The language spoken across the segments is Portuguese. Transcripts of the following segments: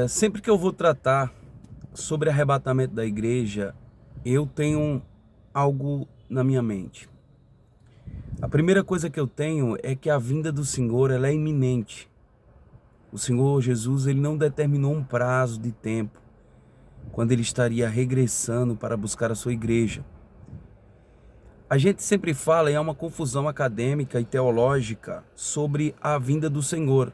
Sempre que eu vou tratar sobre arrebatamento da igreja, eu tenho algo na minha mente. A primeira coisa que eu tenho é que a vinda do Senhor ela é iminente. O Senhor Jesus ele não determinou um prazo de tempo quando ele estaria regressando para buscar a sua igreja. A gente sempre fala e há uma confusão acadêmica e teológica sobre a vinda do Senhor,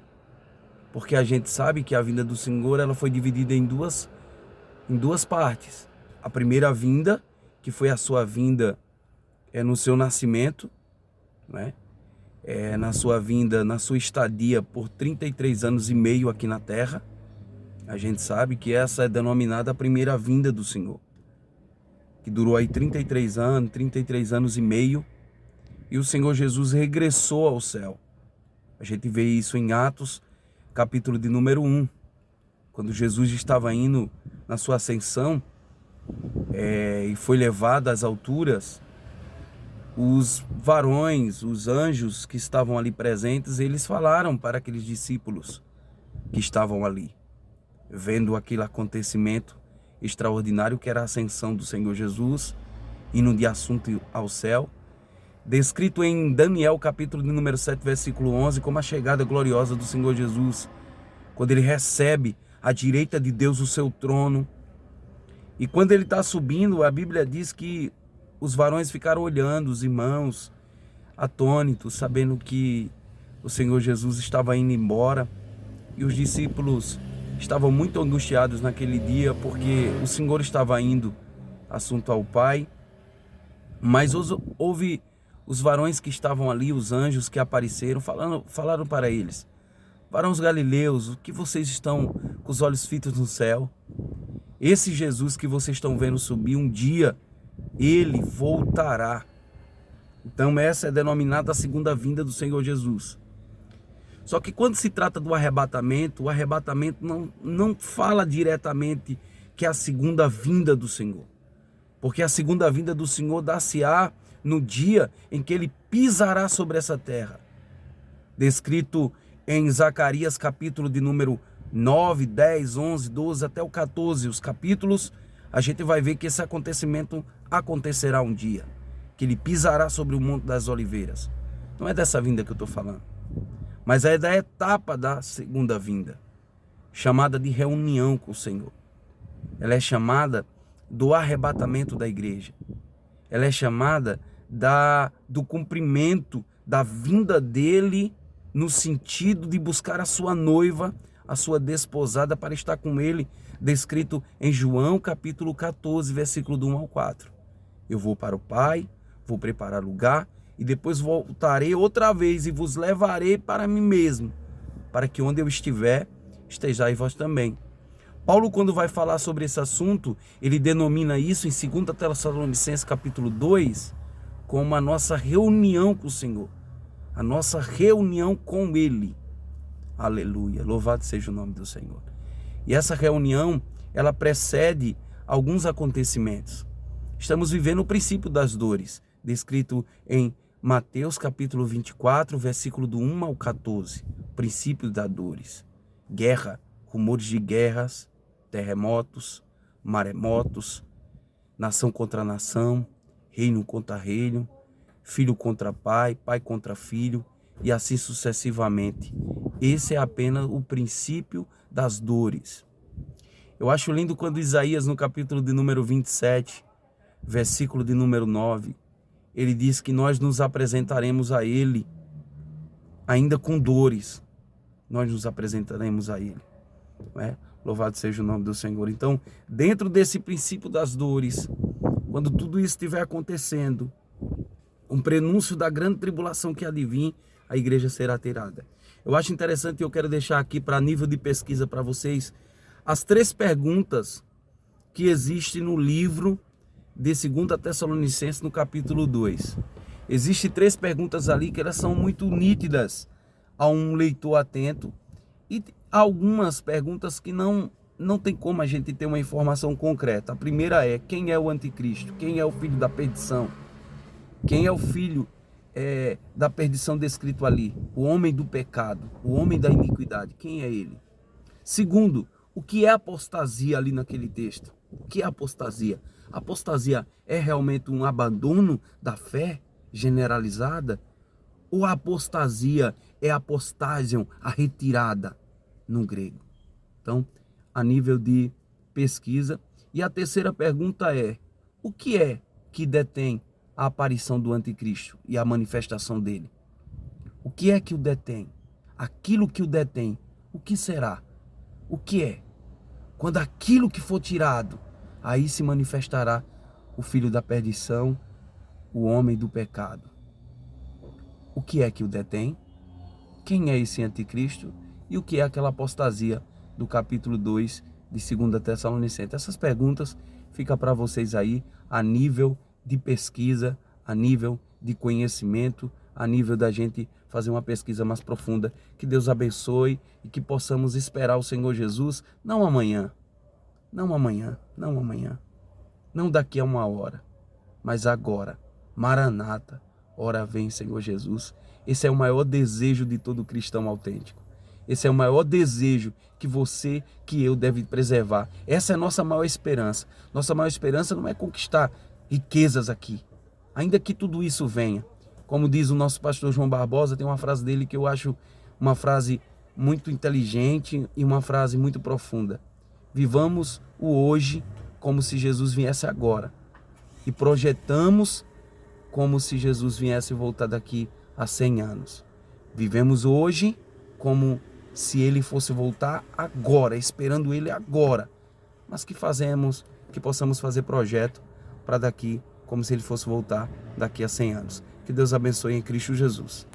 porque a gente sabe que a vinda do Senhor ela foi dividida em duas partes. A primeira vinda, que foi a sua vinda no seu nascimento, né? Na sua vinda, na sua estadia por 33 anos e meio aqui na Terra. A gente sabe que essa é denominada a primeira vinda do Senhor, que durou aí 33 anos e meio, e o Senhor Jesus regressou ao céu. A gente vê isso em Atos, capítulo de número 1, quando Jesus estava indo na sua ascensão, e foi levado às alturas. Os varões, os anjos que estavam ali presentes, eles falaram para aqueles discípulos que estavam ali, vendo aquele acontecimento extraordinário que era a ascensão do Senhor Jesus, indo de assunto ao céu, descrito em Daniel capítulo de número 7, versículo 11, como a chegada gloriosa do Senhor Jesus, quando ele recebe à direita de Deus o seu trono. E quando ele está subindo, a Bíblia diz que os varões ficaram olhando, os irmãos, atônitos, sabendo que o Senhor Jesus estava indo embora. E os discípulos estavam muito angustiados naquele dia, porque o Senhor estava indo assunto ao Pai. Mas houve os varões que estavam ali, os anjos que apareceram, falaram para eles: varões galileus, o que vocês estão com os olhos fitos no céu? Esse Jesus que vocês estão vendo subir, um dia ele voltará. Então essa é denominada a segunda vinda do Senhor Jesus. Só que quando se trata do arrebatamento, o arrebatamento não fala diretamente que é a segunda vinda do Senhor. Porque a segunda vinda do Senhor dá-se-á no dia em que ele pisará sobre essa terra. Descrito em Zacarias capítulo de número 9, 10, 11, 12 até o 14, os capítulos, a gente vai ver que esse acontecimento acontecerá um dia, que ele pisará sobre o Monte das Oliveiras. Não é dessa vinda que eu estou falando, mas é da etapa da segunda vinda, chamada de reunião com o Senhor. Ela é chamada do arrebatamento da igreja. Ela é chamada do cumprimento da vinda dele, no sentido de buscar a sua noiva, a sua desposada, para estar com ele, descrito em João capítulo 14, versículo do 1 ao 4. Eu vou para o Pai, vou preparar lugar, e depois voltarei outra vez e vos levarei para mim mesmo, para que onde eu estiver, estejais vós também. Paulo, quando vai falar sobre esse assunto, ele denomina isso em 2 Tessalonicenses capítulo 2, como a nossa reunião com o Senhor, a nossa reunião com ele. Aleluia, louvado seja o nome do Senhor. E essa reunião, ela precede alguns acontecimentos. Estamos vivendo o princípio das dores, descrito em Mateus capítulo 24, versículo do 1 ao 14. Princípio das dores. Guerra, rumores de guerras, terremotos, maremotos, nação contra nação, reino contra reino, filho contra pai, pai contra filho, e assim sucessivamente. Esse é apenas o princípio das dores. Eu acho lindo quando Isaías, no capítulo de número 27, versículo de número 9, ele diz que nós nos apresentaremos a ele, ainda com dores, nós nos apresentaremos a ele. Não é? Louvado seja o nome do Senhor. Então, dentro desse princípio das dores, quando tudo isso estiver acontecendo, um prenúncio da grande tribulação que há de vir, a igreja será tirada. Eu acho interessante e eu quero deixar aqui para nível de pesquisa para vocês as 3 perguntas que existem no livro de 2 Tessalonicenses no capítulo 2. Existem 3 perguntas ali que elas são muito nítidas a um leitor atento, e algumas perguntas que não tem como a gente ter uma informação concreta. A primeira é: quem é o anticristo? Quem é o filho da perdição? Quem é o filho da perdição descrito ali? O homem do pecado, o homem da iniquidade. Quem é ele? Segundo, O que é apostasia ali naquele texto? O que é apostasia? Apostasia é realmente um abandono da fé generalizada? Ou a apostasia é apostasium, a retirada no grego? Então, a nível de pesquisa. E a terceira pergunta é: o que é que detém a aparição do anticristo e a manifestação dele? O que é que o detém? Aquilo que o detém, o que será? O que é? Quando aquilo que for tirado, aí se manifestará o filho da perdição, o homem do pecado. O que é que o detém? Quem é esse anticristo? E o que é aquela apostasia do capítulo 2 de 2 Tessalonicenses? Essas perguntas ficam para vocês aí a nível de pesquisa, a nível de conhecimento, a nível da gente fazer uma pesquisa mais profunda. Que Deus abençoe e que possamos esperar o Senhor Jesus, não amanhã, não daqui a 1 hora, mas agora. Maranata, ora vem, Senhor Jesus. Esse é o maior desejo de todo cristão autêntico. Esse é o maior desejo que você, que eu deve preservar. Essa é a nossa maior esperança. Nossa maior esperança não é conquistar riquezas aqui, ainda que tudo isso venha. Como diz o nosso pastor João Barbosa, tem uma frase dele que eu acho uma frase muito inteligente e uma frase muito profunda. Vivamos o hoje como se Jesus viesse agora e projetamos como se Jesus viesse voltar daqui a 100 anos. Vivemos hoje como se ele fosse voltar agora, esperando ele agora. Mas que possamos fazer projeto para daqui, como se ele fosse voltar daqui a 100 anos. Que Deus abençoe em Cristo Jesus.